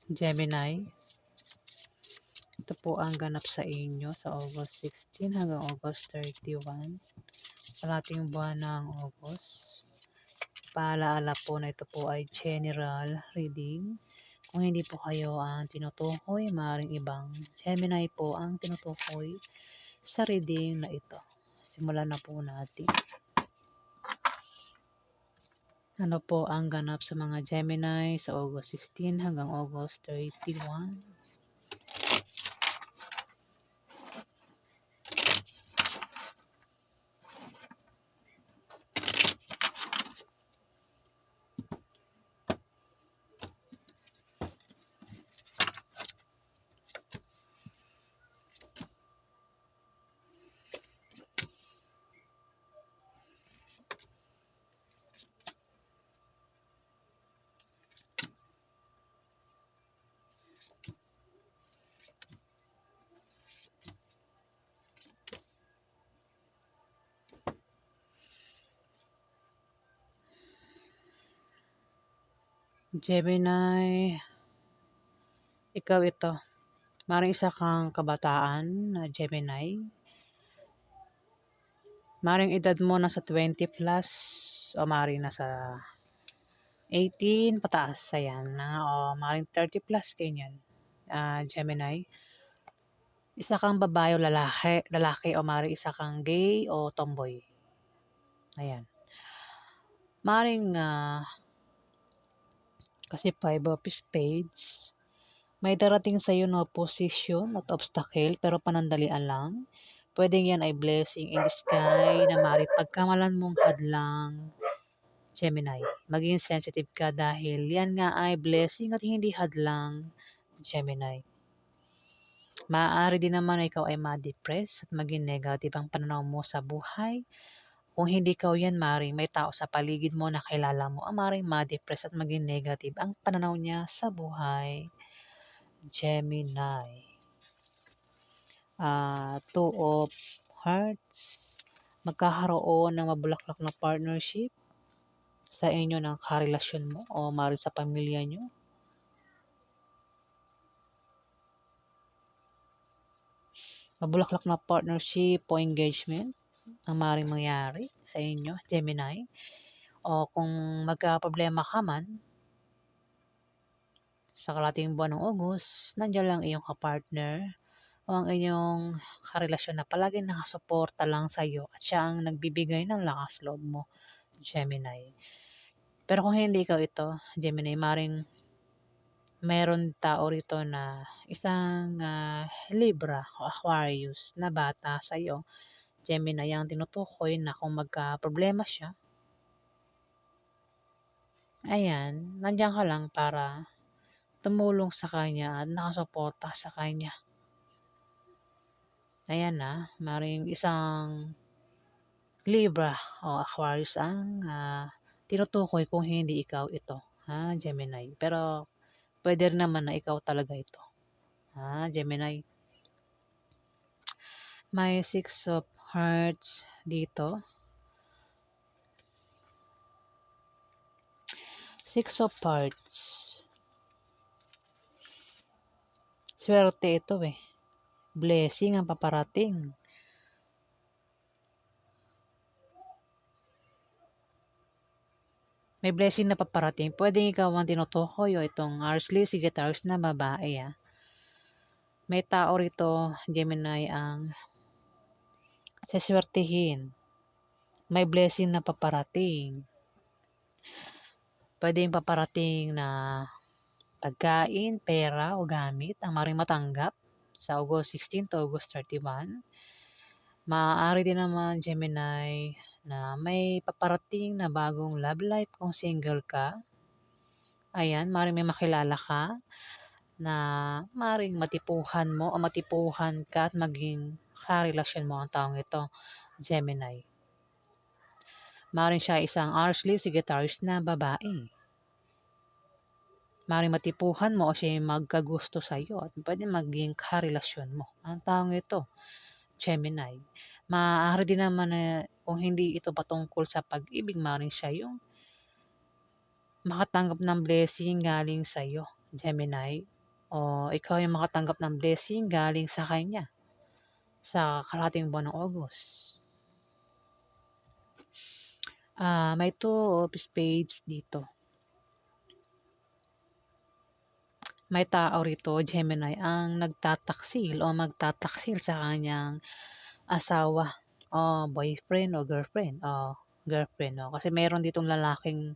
Gemini, ito po ang ganap sa inyo sa August 16 hanggang August 31. Kalating buwan ng August. Paalaala po na ito po ay general reading. Kung hindi po kayo ang tinutukoy, maaaring ibang Gemini po ang tinutukoy sa reading na ito. Simulan na po natin. Ano po ang ganap sa mga Gemini sa August 16 hanggang August 31? Gemini, ikaw ito. Maring isa kang kabataan na Gemini. Maring edad mo nasa 20 plus o maring nasa 18 pataas. Ayan. O maring 30 plus ganyan. Gemini. Isa kang babae o lalaki o maring isa kang gay o tomboy. Ayan. Maring kasi 5 of spades. May darating sa iyo na posisyon at obstacle pero panandalian lang. Pwedeng yan ay blessing in the sky na maaari pagkamalan mong hadlang, Gemini. Maging sensitive ka dahil yan nga ay blessing at hindi hadlang, Gemini. Maaari din naman na ikaw ay ma-depress at maging negative ang pananaw mo sa buhay. Kung hindi ikaw yan, maaaring may tao sa paligid mo na kilala mo ang maaaring ma-depress at maging negative ang pananaw niya sa buhay, Gemini. Two of Hearts. Magkakaroon ng mabulaklak na partnership sa inyo ng karelasyon mo o maaaring sa pamilya nyo. Mabulaklak na partnership o engagement ang maaaring mangyari sa inyo, Gemini. O kung magka-problema ka man, sa kalating buwan ng August, nandiyan lang iyong kapartner o ang inyong karelasyon na palagi nakasuporta lang sa iyo at siya ang nagbibigay ng lakas loob mo, Gemini. Pero kung hindi ikaw ito, Gemini, maring meron tao rito na isang Libra o Aquarius na bata sa iyo, Gemini, ang tinutukoy na kung magka-problema siya, ayan, nandiyan ka lang para tumulong sa kanya at nakasuporta sa kanya. Ayan maring isang Libra o Aquarius ang tinutukoy kung hindi ikaw ito, Gemini. Pero pwede rin naman na ikaw talaga ito, Gemini. May 6 of Hearts dito. 6 of Hearts. Swerte ito Blessing ang paparating. May blessing na paparating. Pwedeng ikaw ang tinutukoy o itong Arsley, Sagittarius na babae. May tao rito, Gemini, ang saswertihin. May blessing na paparating. Pwedeng paparating na pagkain, pera o gamit ang maaaring matanggap sa August 16 to August 31. Maaari din naman, Gemini, na may paparating na bagong love life kung single ka. Ayan, maaaring may makilala ka na maaaring matipuhan mo o matipuhan ka at maging karelasyon mo ang taong ito, Gemini. Maaaring siya isang Arsley, Sagittarius na babae. Maaaring matipuhan mo o siya magkagusto sa iyo at pwede maging karelasyon mo ang taong ito, Gemini. Maaari din naman na kung hindi ito patungkol sa pag-ibig, maaaring siya yung makatanggap ng blessing galing sa iyo, Gemini. o ikaw yung makatanggap ng blessing galing sa kanya sa kalahating buwan ng August. May two of spades dito. May tao rito, Gemini, ang nagtataksil o magtataksil sa kanyang asawa o boyfriend o girlfriend o kasi meron ditong lalaking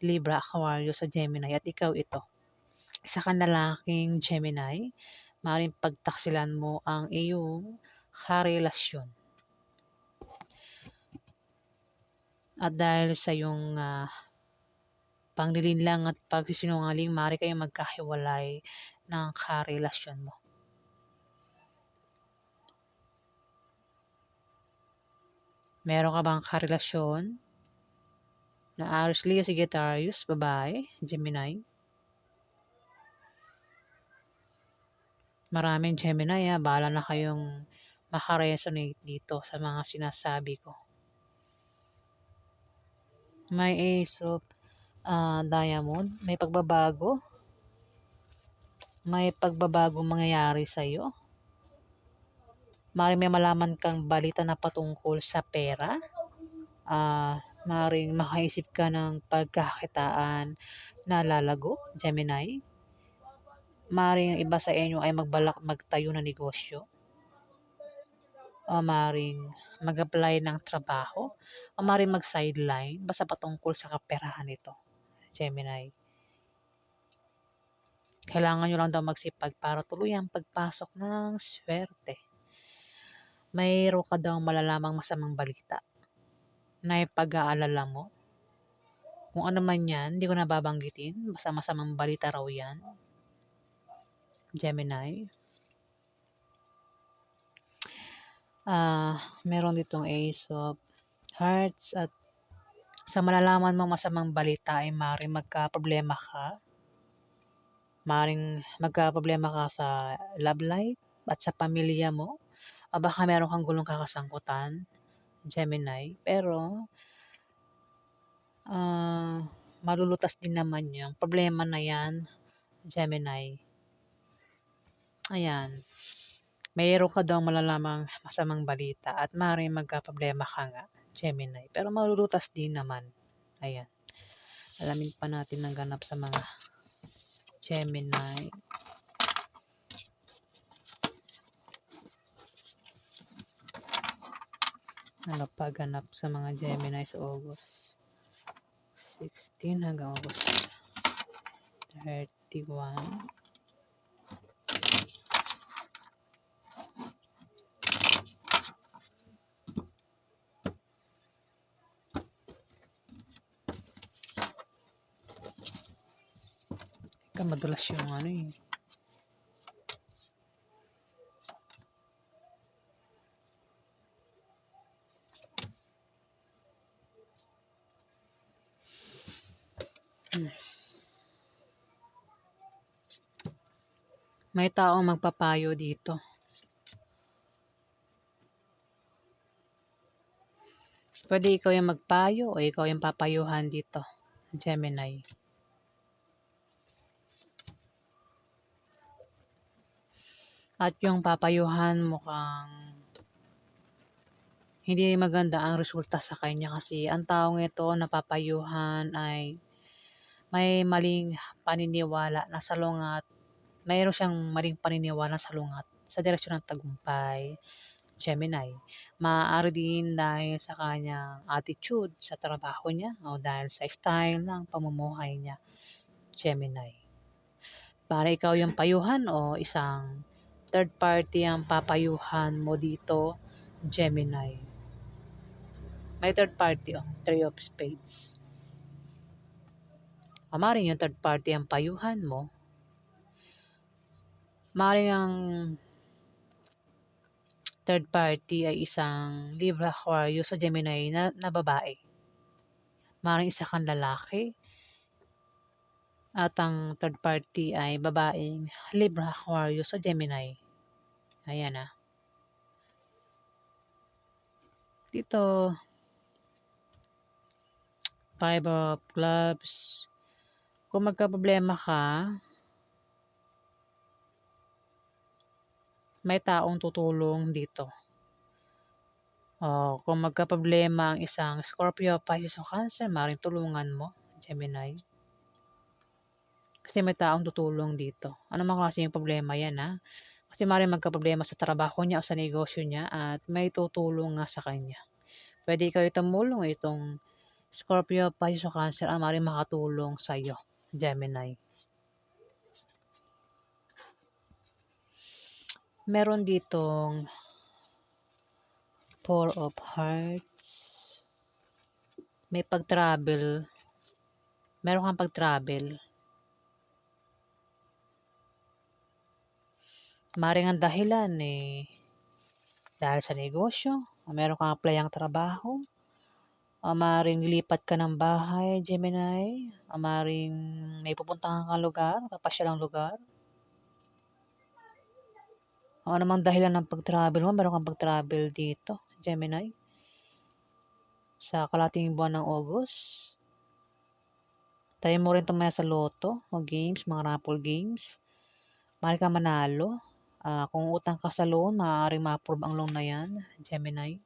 Libra, Aquarius sa Gemini at ikaw ito. Isa kang lalaking Gemini, maaaring pagtaksilan mo ang iyong karelasyon. At dahil sa iyong panglilinlang at pagsisinungaling, maaari kayong magkahiwalay ng karelasyon mo. Meron ka bang karelasyon na Aries, Leo, Sagittarius, babae, Gemini? Maraming Gemini bahala na kayong makaresonate dito sa mga sinasabi ko. May Ace of Diamond, may pagbabago. May pagbabagong mangyayari sa iyo. Maaaring may malaman kang balita na patungkol sa pera. Maaaring makaisip ka ng pagkakakitaan na lalago, Gemini. Maaaring ang iba sa inyo ay magbalak magtayo ng negosyo. O maaaring mag-apply ng trabaho. O maaaring mag-sideline basta patungkol sa kaperahan nito, Gemini. Kailangan nyo lang daw magsipag para tuloy ang pagpasok ng swerte. Mayroon ka daw malalamang masamang balita na ipag-aalala mo. Kung ano man yan, hindi ko nababanggitin. Basta masamang balita raw yan, Gemini. Meron ditong Ace of Hearts at sa malalaman mo masamang balita ay maaaring magka-problema ka. Maaaring magka-problema ka sa love life at sa pamilya mo. Baka meron kang gulong kakasangkutan, Gemini. Pero, malulutas din naman yung problema na yan, Gemini. Ayan. Mayroon ka daw malalamang masamang balita at maaaring magka-problema ka nga, Gemini. Pero malulutas din naman. Ayan. Alamin pa natin ang ganap sa mga Gemini. Ano pa ganap sa mga Gemini sa August 16 hanggang August 31. Madulas yung ano eh. May taong magpapayo dito. Pwede ikaw yung magpayo o ikaw yung papayuhan dito, Gemini. At yung papayuhan mukhang hindi maganda ang resulta sa kanya kasi ang taong ito na papayuhan ay may maling paniniwala na salungat. Mayroon siyang maling paniniwala sa salungat sa direksyon ng tagumpay, Gemini. Maaari din dahil sa kanyang attitude sa trabaho niya o dahil sa style ng pamumuhay niya, Gemini. Para ikaw yung payuhan o isang third party ang papayuhan mo dito, Gemini. May third party, Three of Spades. Maaaring yung third party ang payuhan mo. Maaaring ang third party ay isang Libra, Aquarius o Gemini na babae. Maaaring isa kang lalaki. At ang third party ay babaeng Libra, Aquarius o Gemini. Ayan Dito, Five of Clubs. Kung magka-problema ka, may taong tutulong dito. Kung magkaproblema ang isang Scorpio, Pisces o Cancer, maaaring tulungan mo, Gemini. Kasi may taong tutulong dito. Ano man klaseng problema yan, ha? Kasi maaaring magkaproblema sa trabaho niya o sa negosyo niya at may tutulong nga sa kanya. Puwede ikaw tumulong, itong Scorpio, Pisces o Cancer ang maaaring makatulong sa'yo, Gemini. Meron ditong Four of Hearts. May pag-travel. Meron kang pag-travel. Maaaring ang dahilan, dahil sa negosyo, o meron kang apply-ang trabaho, o maaaring lilipat ka ng bahay, Gemini, o maaaring may pupuntahan kang lugar, papasyalang lugar. O anumang dahilan ng pag-travel mo, meron kang pag-travel dito, Gemini. Sa kalahating buwan ng August. Try mo rin tumaya sa loto o games, mga raffle games. Maaari kang manalo. Kung utang ka sa loan, maaaring ma-approve ang loan na yan, Gemini.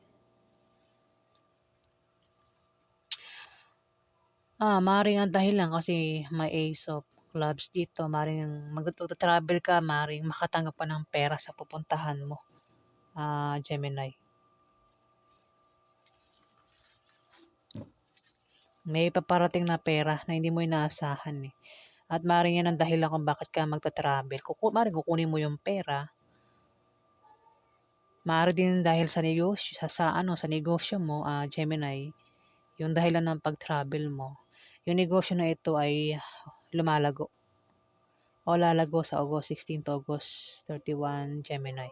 Maaaring ang dahilan kasi may Ace of Clubs dito. Maaaring magta-travel ka, maaaring makatanggap ka ng pera sa pupuntahan mo, Gemini. May paparating na pera na hindi mo inaasahan, At maaaring yan ang dahilan kung bakit ka magta-travel. Maaaring kukunin mo yung pera. Maaari din dahil sa negosyo, sa negosyo mo, Gemini, yung dahilan ng pag-travel mo. Yung negosyo na ito ay lumalago o lalago sa August 16 to August 31, Gemini.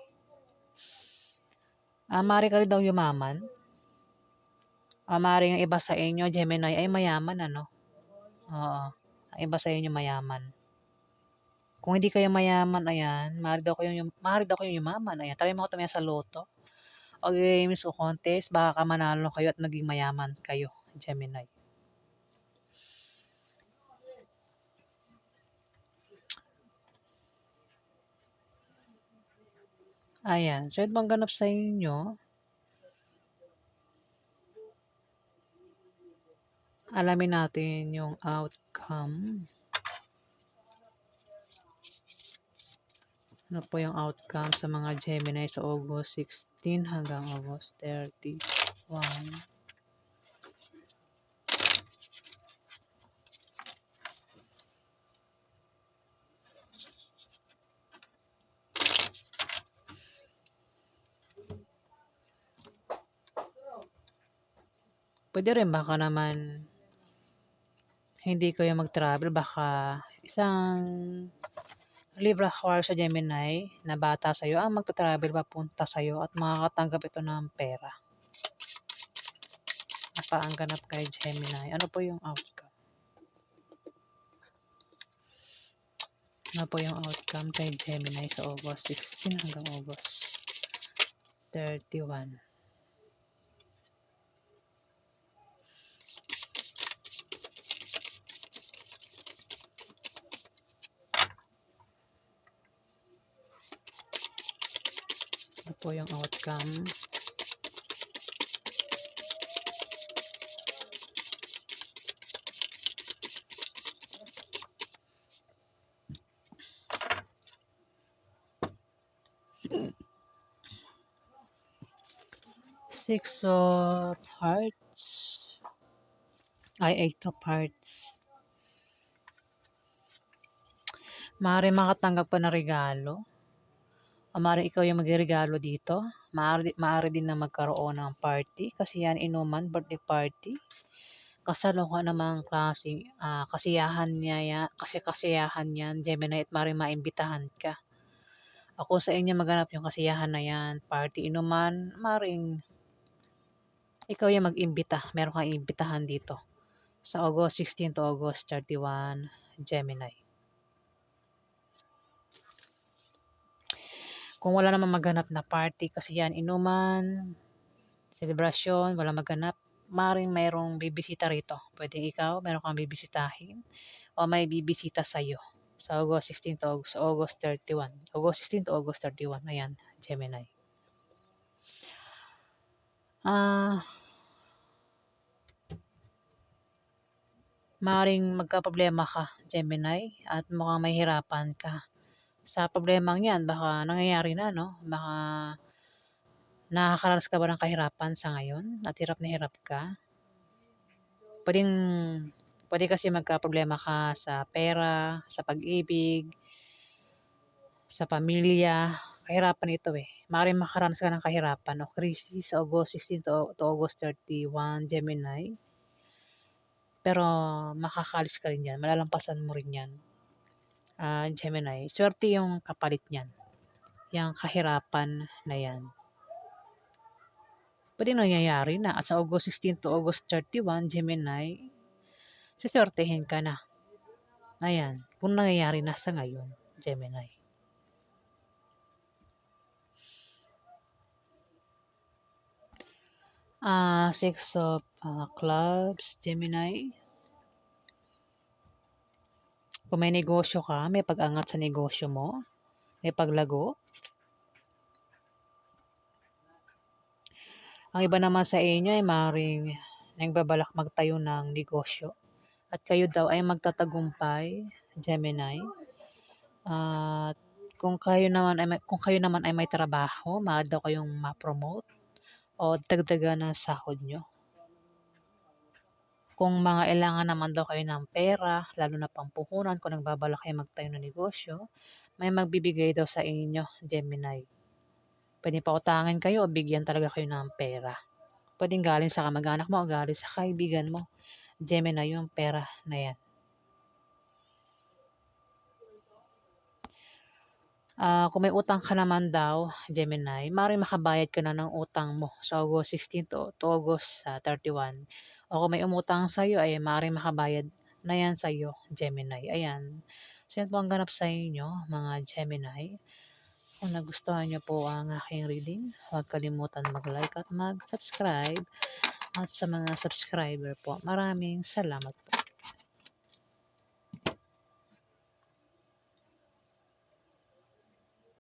Maaari ka rin daw yumaman. Maaaring ang iba sa inyo, Gemini, ay mayaman, ano? Oo. Ang iba sa inyo mayaman. Kung hindi kayo mayaman, ayan, maaari daw kayong yumaman. Ayan, try mo tumaya sa loto o games o contest, baka manalo kayo at maging mayaman kayo, Gemini. Ayan, so ito bang ganap sa inyo? Alamin natin yung outcome. Ano po yung outcome sa mga Gemini sa August 16 hanggang August 31? Pwede rin baka naman hindi kayo mag-travel, baka isang Libra Aquarius sa Gemini na bata sa'yo ang magta-travel papunta sa'yo at makakatanggap ito ng pera. Ang ganap kay Gemini. Ano po yung outcome? Ano po yung outcome kay Gemini sa August 16 hanggang August 31? Ano po yung outcome? Six of Hearts. Eight of Hearts. Maaaring makatanggap ka ng regalo. O maaaring ikaw yung magregalo dito. Maaari din na magkaroon ng party. Kasi yan, inuman, birthday party. Kasalo ka namang klaseng kasiyahan yan, Gemini, at maaaring maimbitahan ka. Ako sa inyo maganap yung kasiyahan na yan, party, inuman, maaaring ikaw yung mag-imbita. Meron kang imbitahan dito sa August 16 to August 31, Gemini. Kung wala namang maganap na party, kasi yan, inuman, selebrasyon, wala maganap, maaaring mayroong bibisita rito. Pwede ikaw, meron kang bibisitahin o may bibisita sa'yo sa August 16 to August 31. August 16 to August 31. Ayan, Gemini. Ah, Maaaring magkaproblema ka, Gemini, at mukhang mahihirapan ka. Sa problemang 'yan baka nangyayari na 'no, baka nakakaranas ka ba ng kahirapan sa ngayon at hirap na hirap ka? Puwedeng puwede kasi magkaproblema ka sa pera, sa pag-ibig, sa pamilya, kahirapan ito, eh. Maaaring makaranas ka ng kahirapan o krisis sa August 16 to August 31, Gemini. Pero makakaalis ka rin diyan, malalampasan mo rin 'yan, Gemini. Swerte yung kapalit niyan, yang kahirapan na 'yan. Puwedeng nangyayari na at sa August 16 to August 31, Gemini, suswertehin ka na. Ayan, kung nangyayari na sa ngayon, Gemini. Six of Clubs, Gemini. Kung may negosyo ka, may pag-angat sa negosyo mo, may paglago. Ang iba naman sa inyo ay maaaring nagbabalak magtayo ng negosyo at kayo daw ay magtatagumpay, Gemini. At kung kayo naman ay may trabaho, maaari daw kayong ma-promote o dagdagan ng sahod nyo. Kung mga kailangan naman daw kayo ng pera, lalo na pampuhunan, kung nagbabalak kayo magtayo ng negosyo, may magbibigay daw sa inyo, Gemini. Pwede pa utangin kayo o bigyan talaga kayo ng pera. Pwedeng galing sa kamag-anak mo o galing sa kaibigan mo, Gemini, yung pera na yan. Kung may utang ka naman daw, Gemini, maaaring makabayad ka na ng utang mo sa August 16 to August 31. O kung may umutang sa'yo, ay maaaring makabayad na yan sa'yo, Gemini. Ayan. So, yan po ang ganap sa inyo, mga Gemini. Kung nagustuhan niyo po ang aking reading, huwag kalimutan mag-like at mag-subscribe. At sa mga subscriber po, maraming salamat po.